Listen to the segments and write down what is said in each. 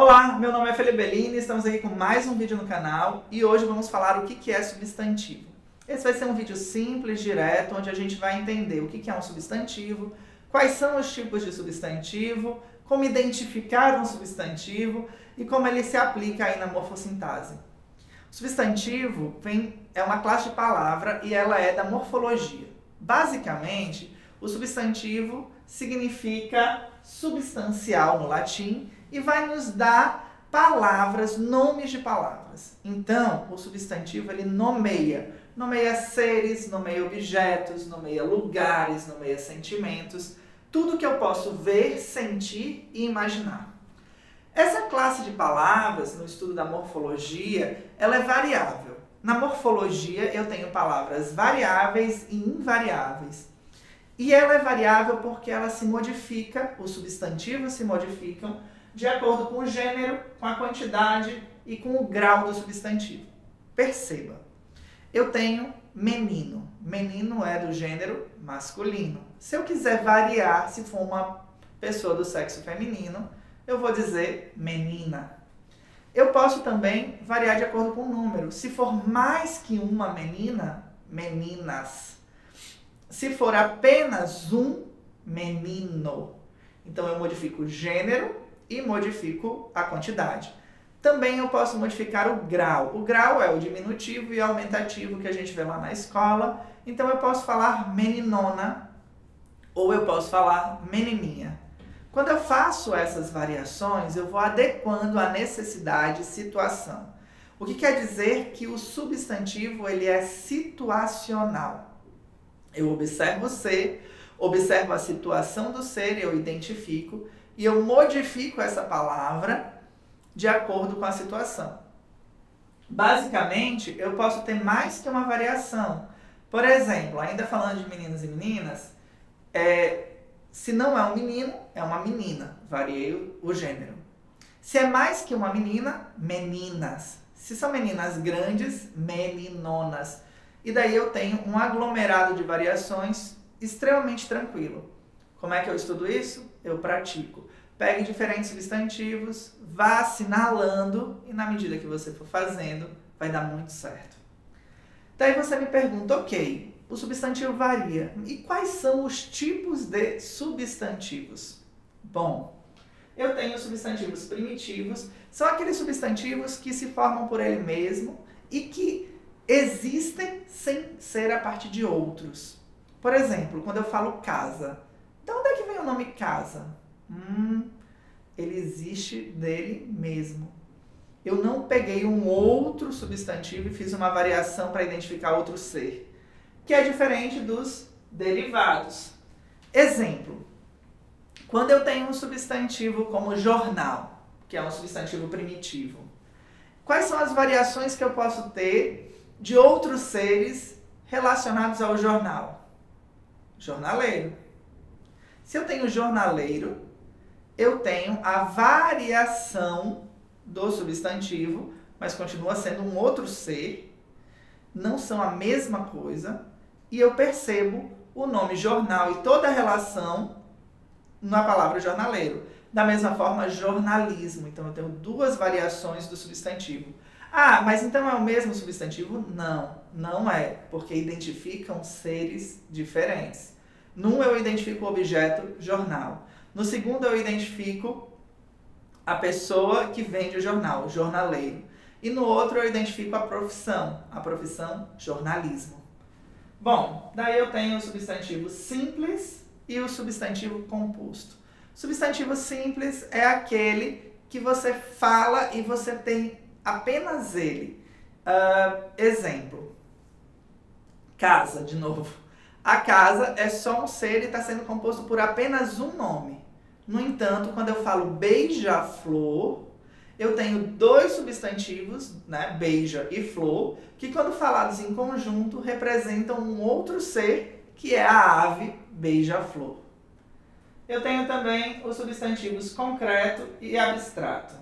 Olá, meu nome é Felipe Bellini, estamos aqui com mais um vídeo no canal e hoje vamos falar o que é substantivo. Esse vai ser um vídeo simples, direto, onde a gente vai entender o que é um substantivo, quais são os tipos de substantivo, como identificar um substantivo e como ele se aplica aí na morfossintase. O substantivo é uma classe de palavra e ela é da morfologia. Basicamente, o substantivo significa substancial no latim e vai nos dar palavras, nomes de palavras. Então, o substantivo ele nomeia seres, nomeia objetos, nomeia lugares, nomeia sentimentos, tudo que eu posso ver, sentir e imaginar. Essa classe de palavras, no estudo da morfologia, ela é variável. Na morfologia, eu tenho palavras variáveis e invariáveis. E ela é variável porque ela se modifica, os substantivos se modificam de acordo com o gênero, com a quantidade e com o grau do substantivo. Perceba, eu tenho menino. Menino é do gênero masculino. Se eu quiser variar, se for uma pessoa do sexo feminino, eu vou dizer menina. Eu posso também variar de acordo com o número. Se for mais que uma menina, meninas. Se for apenas um, menino. Então eu modifico o gênero e modifico a quantidade. Também eu posso modificar o grau. O grau é o diminutivo e aumentativo que a gente vê lá na escola. Então eu posso falar meninona ou eu posso falar menininha. Quando eu faço essas variações, eu vou adequando à necessidade e situação. O que quer dizer que o substantivo ele é situacional. Eu observo o ser, observo a situação do ser, eu identifico e eu modifico essa palavra de acordo com a situação. Basicamente, eu posso ter mais que uma variação. Por exemplo, ainda falando de meninos e meninas, se não é um menino, é uma menina. Variei o gênero. Se é mais que uma menina, meninas. Se são meninas grandes, meninonas. E daí eu tenho um aglomerado de variações extremamente tranquilo. Como é que eu estudo isso? Eu pratico. Pegue diferentes substantivos, vá assinalando e na medida que você for fazendo, vai dar muito certo. Daí você me pergunta, ok, o substantivo varia. E quais são os tipos de substantivos? Bom, eu tenho substantivos primitivos, são aqueles substantivos que se formam por ele mesmo e que existem sem ser a partir de outros. Por exemplo, quando eu falo casa, de onde é que vem o nome casa? Ele existe dele mesmo. Eu não peguei um outro substantivo e fiz uma variação para identificar outro ser, que é diferente dos derivados. Exemplo, quando eu tenho um substantivo como jornal, que é um substantivo primitivo, quais são as variações que eu posso ter de outros seres relacionados ao jornal? Jornaleiro. Se eu tenho jornaleiro, eu tenho a variação do substantivo, mas continua sendo um outro ser, não são a mesma coisa, e eu percebo o nome jornal e toda a relação na palavra jornaleiro. Da mesma forma, jornalismo. Então, eu tenho duas variações do substantivo. Ah, mas então é o mesmo substantivo? Não, não é, porque identificam seres diferentes. Num eu identifico o objeto jornal. No segundo eu identifico a pessoa que vende o jornal, o jornaleiro. E no outro eu identifico a profissão jornalismo. Bom, daí eu tenho o substantivo simples e o substantivo composto. Substantivo simples é aquele que você fala e você tem apenas ele. Exemplo, casa, de novo. A casa é só um ser e está sendo composto por apenas um nome. No entanto, quando eu falo beija-flor, eu tenho dois substantivos, né, beija e flor, que quando falados em conjunto representam um outro ser, que é a ave beija-flor. Eu tenho também os substantivos concreto e abstrato.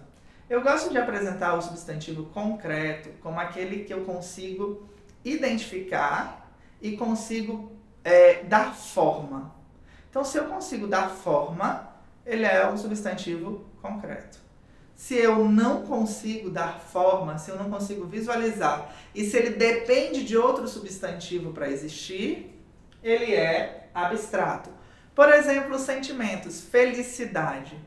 Eu gosto de apresentar o substantivo concreto como aquele que eu consigo identificar e consigo dar forma. Então, se eu consigo dar forma, ele é um substantivo concreto. se eu não consigo dar forma, se eu não consigo visualizar, e se ele depende de outro substantivo para existir, ele é abstrato. Por exemplo, os sentimentos, felicidade.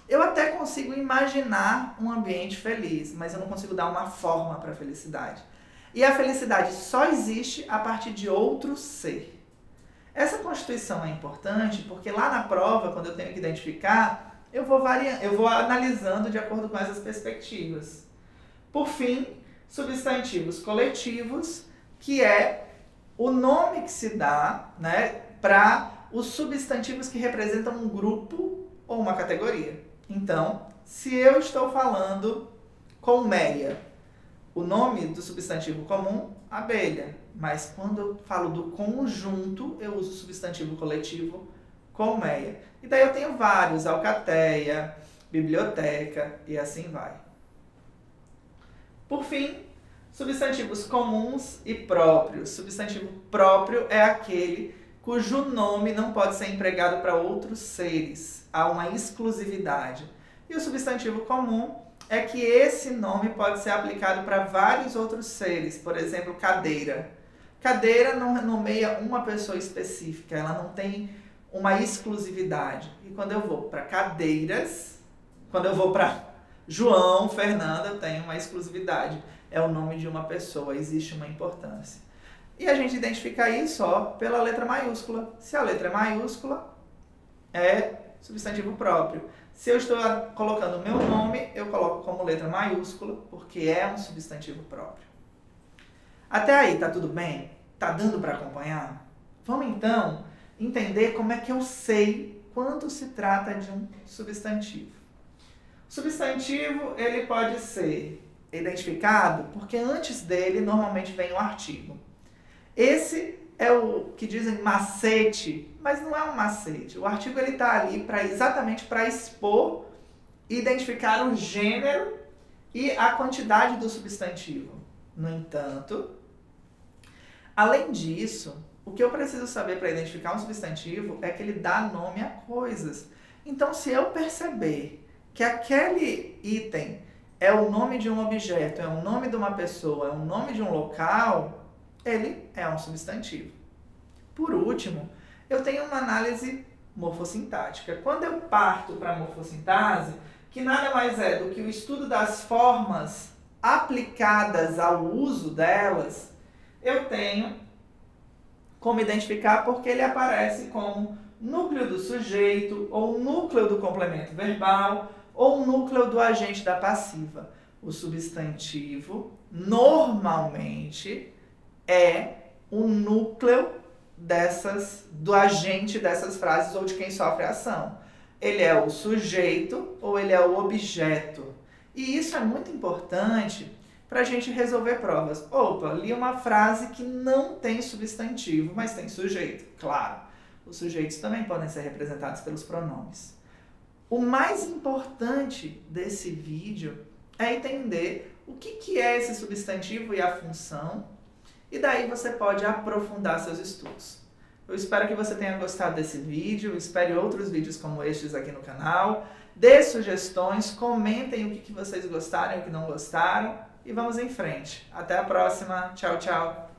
Eu até consigo imaginar um ambiente feliz, mas eu não consigo dar uma forma para a felicidade. E a felicidade só existe a partir de outro ser. Essa constituição é importante porque lá na prova, quando eu tenho que identificar, eu vou analisando de acordo com essas perspectivas. Por fim, substantivos coletivos, que é o nome que se dá, né, para os substantivos que representam um grupo ou uma categoria. Então, se eu estou falando colmeia, o nome do substantivo comum, abelha. Mas quando eu falo do conjunto, eu uso o substantivo coletivo, colmeia. E daí eu tenho vários, alcateia, biblioteca e assim vai. Por fim, substantivos comuns e próprios. Substantivo próprio é aquele cujo nome não pode ser empregado para outros seres. Há uma exclusividade. E o substantivo comum é que esse nome pode ser aplicado para vários outros seres. Por exemplo, cadeira. Cadeira não nomeia uma pessoa específica, ela não tem uma exclusividade. E quando eu vou para cadeiras, quando eu vou para João, Fernanda, eu tenho uma exclusividade. É o nome de uma pessoa, existe uma importância. E a gente identifica isso pela letra maiúscula. Se a letra é maiúscula, é substantivo próprio. Se eu estou colocando o meu nome, eu coloco como letra maiúscula, porque é um substantivo próprio. Até aí, tá tudo bem? Tá dando para acompanhar? Vamos então entender como é que eu sei quando se trata de um substantivo. O substantivo, ele pode ser identificado porque antes dele normalmente vem o artigo. Esse é o que dizem macete, mas não é um macete. O artigo ele está ali exatamente para expor e identificar o gênero e a quantidade do substantivo. No entanto, além disso, o que eu preciso saber para identificar um substantivo é que ele dá nome a coisas. Então, se eu perceber que aquele item é o nome de um objeto, é o nome de uma pessoa, é o nome de um local, ele é um substantivo. Por último, eu tenho uma análise morfossintática. Quando eu parto para a morfossintase, que nada mais é do que o estudo das formas aplicadas ao uso delas, eu tenho como identificar porque ele aparece como núcleo do sujeito, ou núcleo do complemento verbal, ou núcleo do agente da passiva. O substantivo, normalmente, é o núcleo do agente dessas frases ou de quem sofre a ação. Ele é o sujeito ou ele é o objeto. E isso é muito importante para a gente resolver provas. Opa, li uma frase que não tem substantivo, mas tem sujeito. Claro, os sujeitos também podem ser representados pelos pronomes. O mais importante desse vídeo é entender o que é esse substantivo e a função, e daí você pode aprofundar seus estudos. Eu espero que você tenha gostado desse vídeo, espere outros vídeos como estes aqui no canal, dê sugestões, comentem o que vocês gostaram e o que não gostaram, e vamos em frente. Até a próxima. Tchau, tchau.